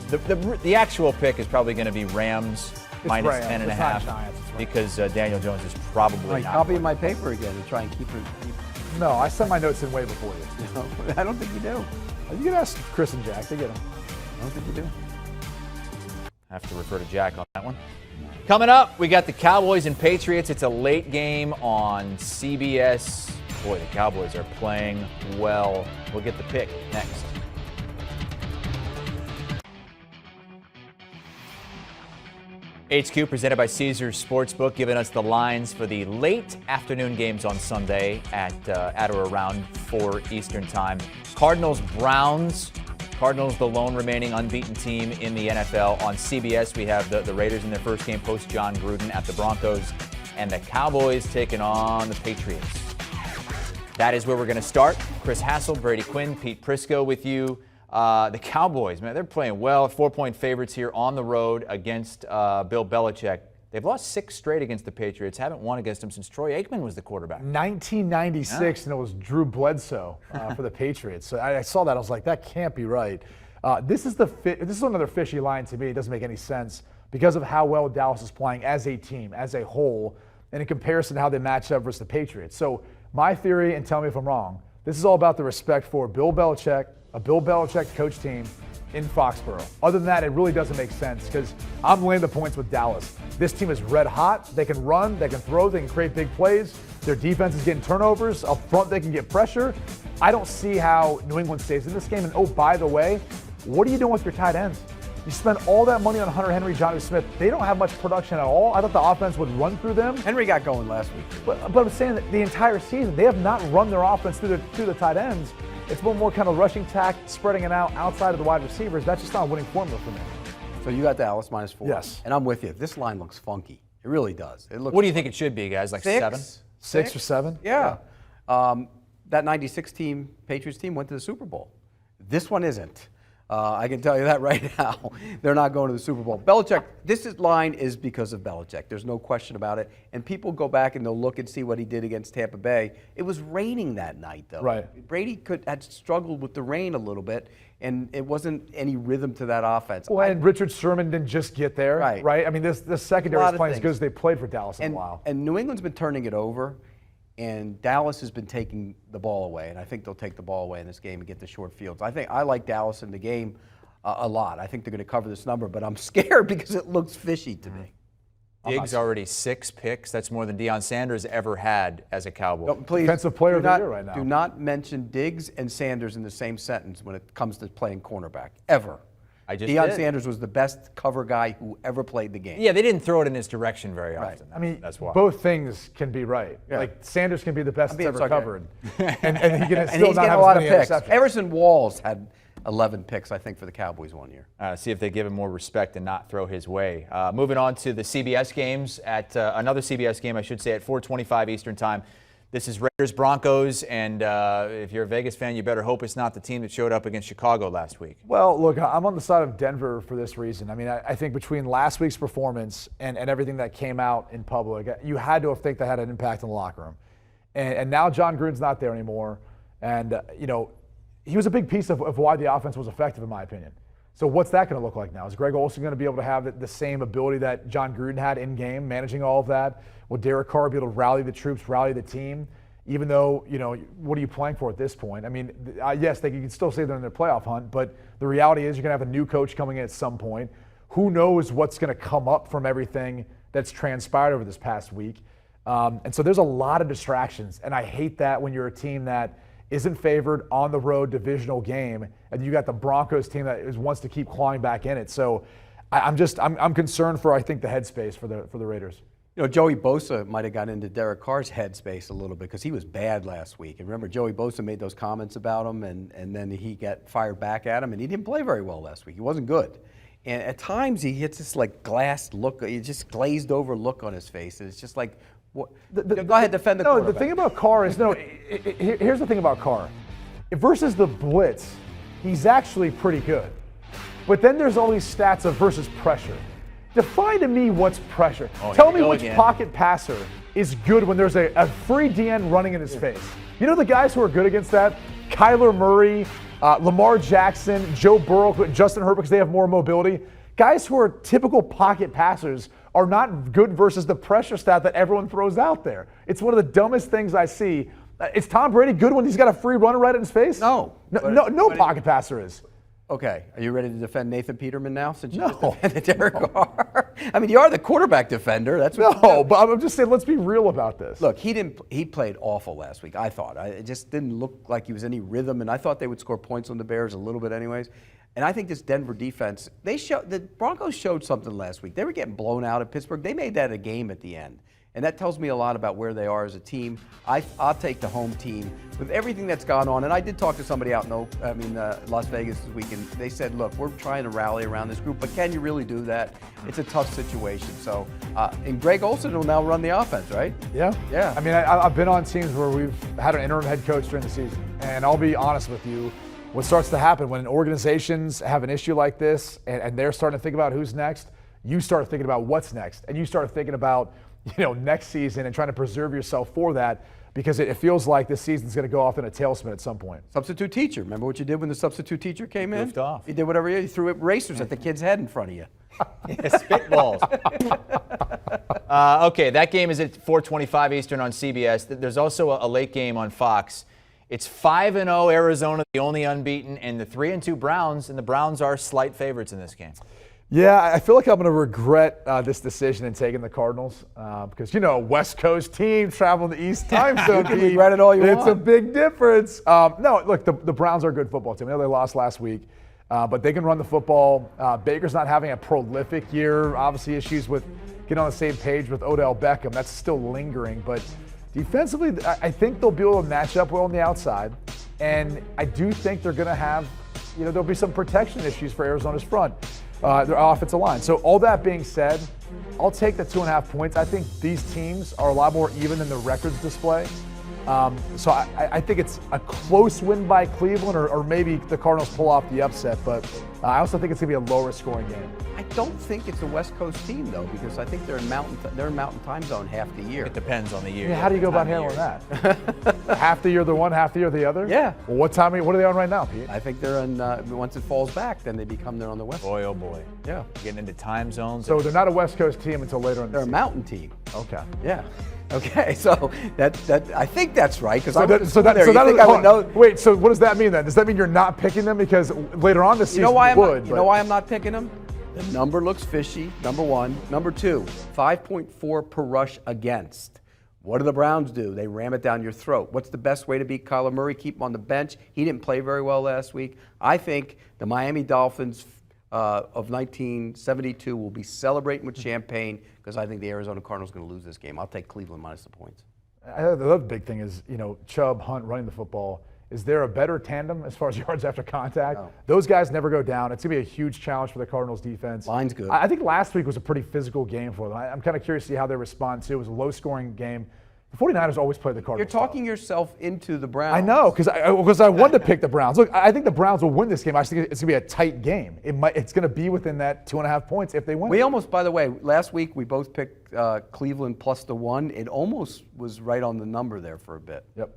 the actual pick is probably going to be Rams minus 10.5 because Daniel Jones is probably not. Copying my paper again to try and keep it. No, I sent my notes in way before you. I don't think you do. You can ask Chris and Jack. They get them. I don't think you do. I have to refer to Jack on that one. Coming up, we got the Cowboys and Patriots. It's a late game on CBS. Boy, the Cowboys are playing well. We'll get the pick next. HQ presented by Caesars Sportsbook, giving us the lines for the late afternoon games on Sunday at or around 4 Eastern time. Cardinals, Browns. Cardinals, the lone remaining unbeaten team in the NFL. On CBS, we have the Raiders in their first game post John Gruden at the Broncos, and the Cowboys taking on the Patriots. That is where we're going to start. Chris Hassel, Brady Quinn, Pete Prisco with you. The Cowboys, man, they're playing well. 4-point favorites here on the road against Bill Belichick. They've lost 6 straight against the Patriots. Haven't won against them since Troy Aikman was the quarterback. 1996, and it was Drew Bledsoe for the Patriots. So I saw that. I was like, that can't be right. This is another fishy line to me. It doesn't make any sense because of how well Dallas is playing as a team, as a whole, and in comparison to how they match up versus the Patriots. So my theory, and tell me if I'm wrong, this is all about the respect for Bill Belichick, a Bill Belichick coach team in Foxborough. Other than that, it really doesn't make sense because I'm laying the points with Dallas. This team is red hot. They can run, they can throw, they can create big plays. Their defense is getting turnovers. Up front, they can get pressure. I don't see how New England stays in this game. And oh, by the way, what are you doing with your tight ends? You spend all that money on Hunter Henry, Jonnu Smith. They don't have much production at all. I thought the offense would run through them. Henry got going last week. But I'm saying that the entire season, they have not run their offense through the tight ends. It's one more kind of rushing tack, spreading it out outside of the wide receivers. That's just not a winning formula for me. So you got Dallas -4. Yes. And I'm with you. This line looks funky. It really does. It looks. What do you think it should be, guys? Like 7? 6 or 7? Yeah. That 96 team, Patriots team, went to the Super Bowl. This one isn't. I can tell you that right now. They're not going to the Super Bowl. Belichick, line is because of Belichick. There's no question about it. And people go back and they'll look and see what he did against Tampa Bay. It was raining that night, though. Right. Brady had struggled with the rain a little bit, and it wasn't any rhythm to that offense. Well, and Richard Sherman didn't just get there, right? I mean, this secondary is playing as good as they played for Dallas in a while. And New England's been turning it over. And Dallas has been taking the ball away, and I think they'll take the ball away in this game and get the short fields. I like Dallas in the game a lot. I think they're going to cover this number, but I'm scared because it looks fishy to me. Diggs already 6 picks. That's more than Deion Sanders ever had as a Cowboy. No, please, Defensive player of the year right now. Do not mention Diggs and Sanders in the same sentence when it comes to playing cornerback, ever. Deion Sanders was the best cover guy who ever played the game. Yeah, they didn't throw it in his direction very often. I mean, that's why. Both things can be right. Yeah. Like Sanders can be the best that's ever okay. covered, and he can And still he's not getting have a lot of as many picks. interceptions. Everson Walls had 11 picks, I think, for the Cowboys one year. See if they give him more respect and not throw his way. Moving on to the CBS games at another CBS game, I should say, at 4:25 Eastern time. This is Raiders Broncos, and if you're a Vegas fan, you better hope it's not the team that showed up against Chicago last week. Well, look, I'm on the side of Denver for this reason. I mean, I think between last week's performance and everything that came out in public, you had to have think that had an impact in the locker room. And now John Gruden's not there anymore, and he was a big piece of why the offense was effective, in my opinion. So what's that going to look like now? Is Greg Olsen going to be able to have the same ability that John Gruden had in game, managing all of that? Will Derek Carr be able to rally the troops, rally the team? Even though, what are you playing for at this point? I mean, yes, you can still say they're in their playoff hunt, but the reality is you're going to have a new coach coming in at some point. Who knows what's going to come up from everything that's transpired over this past week? And so there's a lot of distractions, and I hate that when you're a team that isn't favored on the road divisional game, and you got the Broncos team that wants to keep clawing back in it. So I'm concerned for, I think, the headspace for the Raiders. Joey Bosa might have gotten into Derek Carr's headspace a little bit because he was bad last week. And remember, Joey Bosa made those comments about him, and then he got fired back at him, and he didn't play very well last week. He wasn't good. And at times he gets this glassed look, just glazed over look on his face, and it's just like, go ahead, defend the quarterback. The thing about Carr is, here's the thing about Carr. Versus the blitz, he's actually pretty good. But then there's all these stats of versus pressure. Define to me what's pressure. Tell me which pocket passer is good when there's a free DN running in his face. You know the guys who are good against that? Kyler Murray, Lamar Jackson, Joe Burrow, Justin Herbert, because they have more mobility. Guys who are typical pocket passers are not good versus the pressure stat that everyone throws out there. It's one of the dumbest things I see. Is Tom Brady good when he's got a free runner right in his face? No. No pocket passer is. Okay, are you ready to defend Nathan Peterman now since you just defended Derek Carr? I mean, you are the quarterback defender. That's what but I'm just saying, let's be real about this. Look, he played awful last week, I thought. It just didn't look like he was any rhythm, and I thought they would score points on the Bears a little bit anyways. And I think this Denver defense, the Broncos showed something last week. They were getting blown out at Pittsburgh. They made that a game at the end. And that tells me a lot about where they are as a team. I'll take the home team with everything that's gone on. And I did talk to somebody out in Las Vegas this weekend. They said, look, we're trying to rally around this group, but can you really do that? It's a tough situation. So, and Greg Olsen will now run the offense, right? Yeah. Yeah. I mean, I've been on teams where we've had an interim head coach during the season. And I'll be honest with you, what starts to happen when organizations have an issue like this and they're starting to think about who's next, you start thinking about what's next. And you start thinking about, next season and trying to preserve yourself for that because it feels like this season's going to go off in a tailspin at some point. Substitute teacher. Remember what you did when the substitute teacher came in? Goofed off. You did whatever you threw racers at the kid's head in front of you. Spitballs. Okay, that game is at 4:25 Eastern on CBS. There's also a late game on Fox. It's 5-0 Arizona, the only unbeaten, and the 3-2 Browns, and the Browns are slight favorites in this game. Yeah, I feel like I'm going to regret this decision and taking the Cardinals because, West Coast team traveling the East time zone. You can regret it all you want. It's a big difference. No, look, the Browns are a good football team. I know they lost last week, but they can run the football. Baker's not having a prolific year. Obviously, issues with getting on the same page with Odell Beckham. That's still lingering. But defensively, I think they'll be able to match up well on the outside. And I do think they're going to have, there'll be some protection issues for Arizona's front. Their offensive line. So all that being said, I'll take the 2.5 points. I think these teams are a lot more even than the records display. So I think it's a close win by Cleveland, or maybe the Cardinals pull off the upset. But I also think it's going to be a lower scoring game. I don't think it's a West Coast team though, because I think they're in mountain time zone half the year. It depends on the year. Yeah, how do you go about handling that? Half the year the one, half the year the other? Yeah. Well, what are they on right now, Pete? I think they're in. Once it falls back, then they become there on the West. Boy, oh boy. Yeah. Getting into time zones. So they're not a West Coast team until later in the They're season. a mountain team. Okay. Yeah. Okay, so that I think that's right because Wait, so what does that mean then? Does that mean you're not picking them because later on this season you would? know why I'm not picking them? The number looks fishy. Number one. Number two, 5.4 per rush against. What do the Browns do? They ram it down your throat. What's the best way to beat Kyler Murray? Keep him on the bench. He didn't play very well last week. I think the Miami Dolphins of 1972 will be celebrating with champagne because I think the Arizona Cardinals are going to lose this game. I'll take Cleveland minus the points. The other big thing is, Chubb, Hunt running the football. Is there a better tandem as far as yards after contact? No. Those guys never go down. It's going to be a huge challenge for the Cardinals defense. Line's good. I think last week was a pretty physical game for them. I'm kind of curious to see how they respond to it. It was a low-scoring game. The 49ers always play the Cardinals. You're talking yourself into the Browns. I know, because I wanted to pick the Browns. Look, I think the Browns will win this game. I think it's going to be a tight game. It's going to be within that 2.5 points if they win. We almost, by the way, last week we both picked Cleveland plus the 1. It almost was right on the number there for a bit. Yep.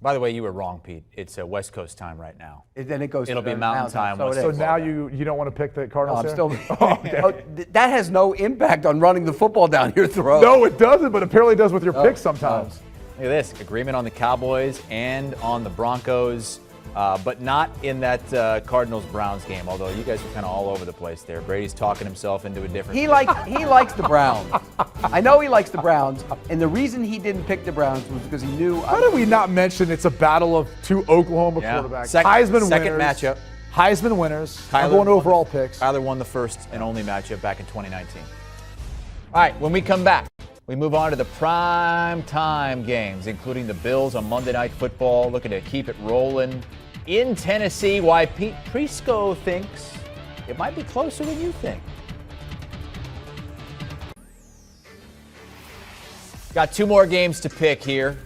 By the way, you were wrong, Pete. It's West Coast time right now. Then it goes. It'll be mountain time. So now you don't want to pick the Cardinals? No, I'm still. That has no impact on running the football down your throat. No, it doesn't, but apparently it does with your picks sometimes. Look at this, agreement on the Cowboys and on the Broncos, but not in that Cardinals-Browns game, although you guys are kind of all over the place there. Brady's talking himself into a different... He likes the Browns. I know he likes the Browns, and the reason he didn't pick the Browns was because he knew... How did we not mention it's a battle of two Oklahoma quarterbacks? Second winners. Matchup. Heisman winners. Number one overall picks. Kyler won the first and only matchup back in 2019. All right, when we come back, we move on to the prime time games, including the Bills on Monday Night Football, looking to keep it rolling in Tennessee. Why Pete Prisco thinks it might be closer than you think. Got two more games to pick here.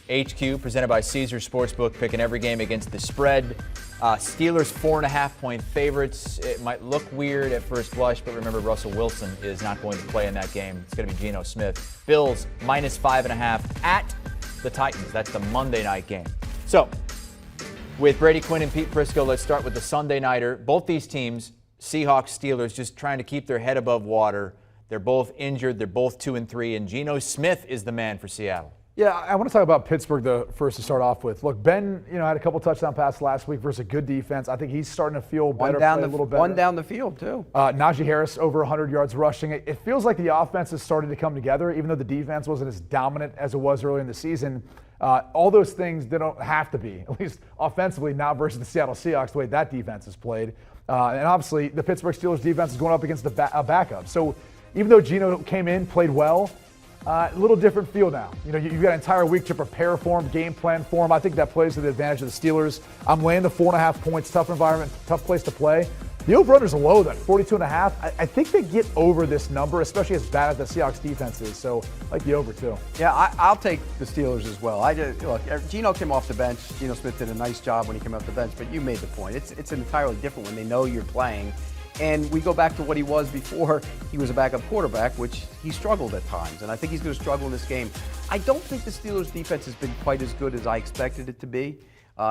HQ, presented by Caesars Sportsbook, picking every game against the spread. Steelers 4.5-point favorites. It might look weird at first blush, but remember Russell Wilson is not going to play in that game. It's going to be Geno Smith. Bills minus 5.5 at the Titans. That's the Monday night game. So, with Brady Quinn and Pete Prisco, let's start with the Sunday nighter. Both these teams, Seahawks, Steelers, just trying to keep their head above water. They're both injured. They're both 2-3, and Geno Smith is the man for Seattle. Yeah, I want to talk about Pittsburgh first to start off with. Look, Ben, had a couple touchdown passes last week versus a good defense. I think he's starting to feel better, play a little better. One down the field, too. Najee Harris over 100 yards rushing. It feels like the offense is starting to come together, even though the defense wasn't as dominant as it was early in the season. All those things, they don't have to be, at least offensively, not versus the Seattle Seahawks, the way that defense has played. And obviously, the Pittsburgh Steelers defense is going up against a backup. So even though Geno came in, played well, a little different feel now. You know, you've got an entire week to prepare for him, game plan for him. I think that plays to the advantage of the Steelers. I'm laying the 4.5 points, tough environment, tough place to play. The over-under's low, then, 42.5. I think they get over this number, especially as bad as the Seahawks defense is. So, I like the over, too. Yeah, I'll take the Steelers as well. Look, Geno came off the bench. Geno Smith did a nice job when he came off the bench, but you made the point. It's entirely different when they know you're playing. And we go back to what he was before he was a backup quarterback, which he struggled at times. And I think he's going to struggle in this game. I don't think the Steelers' defense has been quite as good as I expected it to be,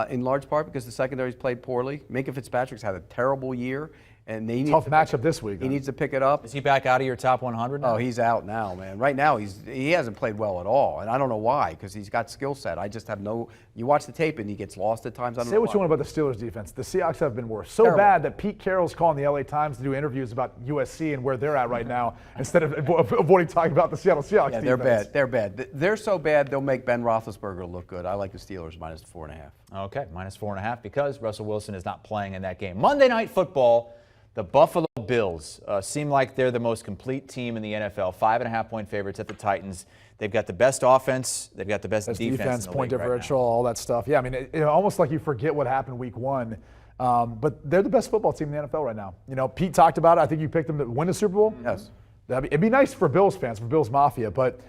in large part because the secondary's played poorly. Minka Fitzpatrick's had a terrible year. And they need tough matchup this week. He needs to pick it up. Is he back out of your top 100 now? Oh, he's out now, man. Right now, he hasn't played well at all, and I don't know why, because he's got skill set. I just have no. You watch the tape, and he gets lost at times. I don't know what you want about the Steelers defense. The Seahawks have been worse. So bad that Pete Carroll's calling the LA Times to do interviews about USC and where they're at right now instead of avoiding talking about the Seattle Seahawks defense. They're bad. They're bad. They're so bad they'll make Ben Roethlisberger look good. I like the Steelers minus 4.5. Okay, minus 4.5 because Russell Wilson is not playing in that game. Monday Night Football. The Buffalo Bills seem like they're the most complete team in the NFL. 5.5-point favorites at the Titans. They've got the best offense. They've got the best defense in the point league differential, right now. all that stuff. Yeah, I mean, almost like you forget what happened week 1. But they're the best football team in the NFL right now. You know, Pete talked about it. I think you picked them to win the Super Bowl. Yes. It'd be nice for Bills fans, for Bills Mafia, but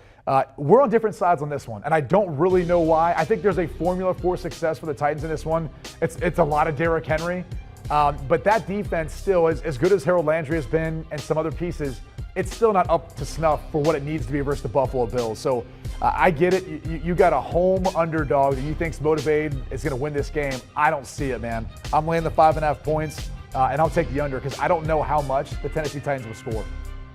we're on different sides on this one, and I don't really know why. I think there's a formula for success for the Titans in this one. It's a lot of Derrick Henry. But that defense still, as good as Harold Landry has been and some other pieces, it's still not up to snuff for what it needs to be versus the Buffalo Bills. So I get it. You got a home underdog that you think's motivated, is going to win this game. I don't see it, man. I'm laying the 5.5 points, and I'll take the under because I don't know how much the Tennessee Titans will score.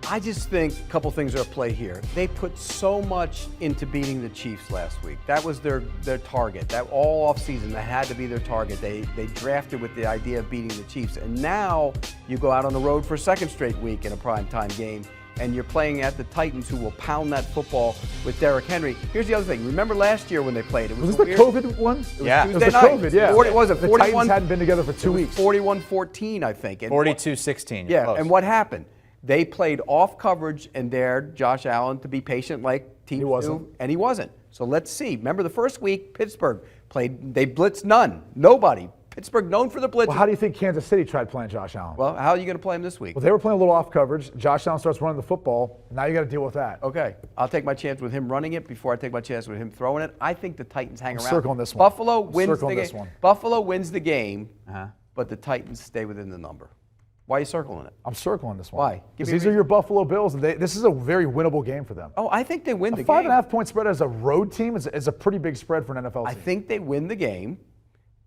I just think a couple things are at play here. They put so much into beating the Chiefs last week. That was their target. That all offseason, that had to be their target. They drafted with the idea of beating the Chiefs. And now you go out on the road for a second straight week in a primetime game, and you're playing at the Titans, who will pound that football with Derrick Henry. Here's the other thing. Remember last year when they played? It was this the COVID one? Yeah. It was the COVID, yeah. The Titans hadn't been together for 2 weeks. 41-14, I think. 42-16. Yeah, close. and what happened? They played off coverage and dared Josh Allen to be patient like teams do, and he wasn't. So let's see. Remember the first week, Pittsburgh played, they blitzed nobody. Pittsburgh known for the blitz. Well, how do you think Kansas City tried playing Josh Allen? Well, how are you going to play him this week? Well, they were playing a little off coverage. Josh Allen starts running the football. Now you got to deal with that. Okay. I'll take my chance with him running it before I take my chance with him throwing it. I think the Titans hang around. Circling this one. Buffalo wins the game. Buffalo wins the game, but the Titans stay within the number. Why are you circling it? I'm circling this one. Why? Because these are your Buffalo Bills. This is a very winnable game for them. Oh, I think they win the game. 5.5-point spread as a road team is a pretty big spread for an NFL team. I think they win the game,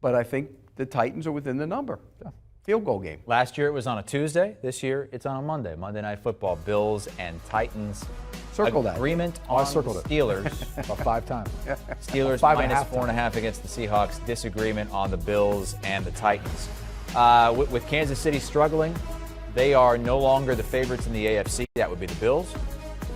but I think the Titans are within the number. Yeah. Field goal game. Last year it was on a Tuesday. This year it's on a Monday. Monday Night Football. Bills and Titans. Circle that. Agreement on the Steelers. About 5 times. Steelers minus 4.5 against the Seahawks. Disagreement on the Bills and the Titans. With Kansas City struggling, they are no longer the favorites in the AFC. That would be the Bills.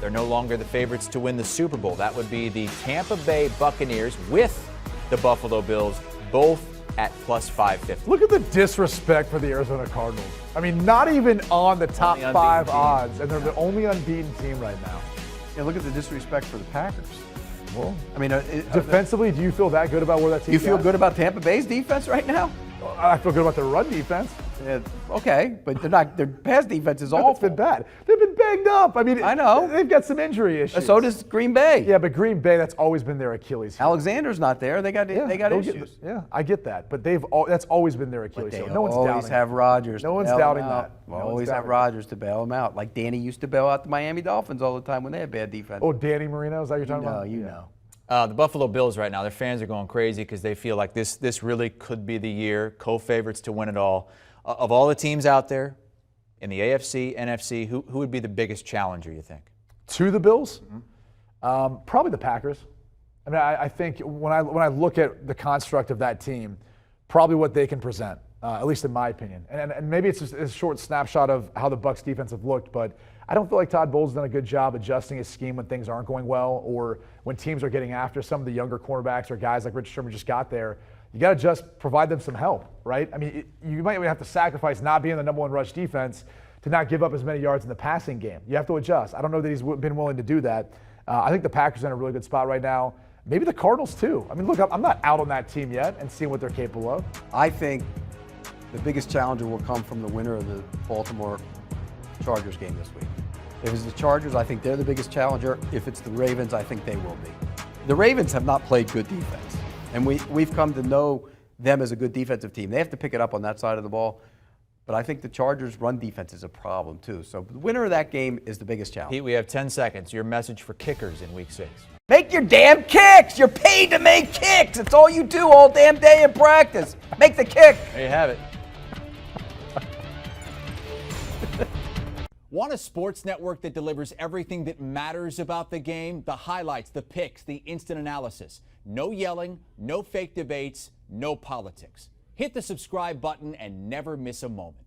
They're no longer the favorites to win the Super Bowl. That would be the Tampa Bay Buccaneers with the Buffalo Bills, both at plus 550. Look at the disrespect for the Arizona Cardinals. I mean, not even on the top 5 odds, and they're the only unbeaten team right now. Yeah, look at the disrespect for the Packers. Well, I mean, defensively, do you feel that good about where that team is? You feel good about Tampa Bay's defense right now? I feel good about their run defense. Yeah, okay, but they're not. Their pass defense is awful. It's been bad. They've been banged up. I mean, I know. They've got some injury issues. So does Green Bay. Yeah, but Green Bay, that's always been their Achilles heel. Alexander's not there. They got issues. I get that, but that's always been their Achilles heel. No one's doubting. Always have Rodgers. No one's doubting that. Always have Rodgers to bail them out, like Danny used to bail out the Miami Dolphins all the time when they had bad defense. Oh, Danny Marino, is that what you're talking about? You know. The Buffalo Bills right now, their fans are going crazy because they feel like this really could be the year, co-favorites to win it all. Of all the teams out there in the AFC, NFC, who would be the biggest challenger, you think? To the Bills? Mm-hmm. Probably the Packers. I mean, I think when I look at the construct of that team, probably what they can present, at least in my opinion. And maybe it's just a short snapshot of how the Bucs defense have looked, but I don't feel like Todd Bowles has done a good job adjusting his scheme when things aren't going well or when teams are getting after some of the younger cornerbacks or guys like Rich Sherman just got there. you got to just provide them some help, right? I mean, you might even have to sacrifice not being the number one rush defense to not give up as many yards in the passing game. You have to adjust. I don't know that he's been willing to do that. I think the Packers are in a really good spot right now. Maybe the Cardinals too. I mean, look, I'm not out on that team yet and seeing what they're capable of. I think the biggest challenger will come from the winner of the Baltimore Chargers game this week. If it's the Chargers, I think they're the biggest challenger. If it's the Ravens, I think they will be. The Ravens have not played good defense, and we've come to know them as a good defensive team. They have to pick it up on that side of the ball. But I think the Chargers' run defense is a problem, too. So the winner of that game is the biggest challenge. Pete, we have 10 seconds. Your message for kickers in Week 6. Make your damn kicks. You're paid to make kicks. It's all you do all damn day in practice. Make the kick. There you have it. Want a sports network that delivers everything that matters about the game? The highlights, the picks, the instant analysis. No yelling, no fake debates, no politics. Hit the subscribe button and never miss a moment.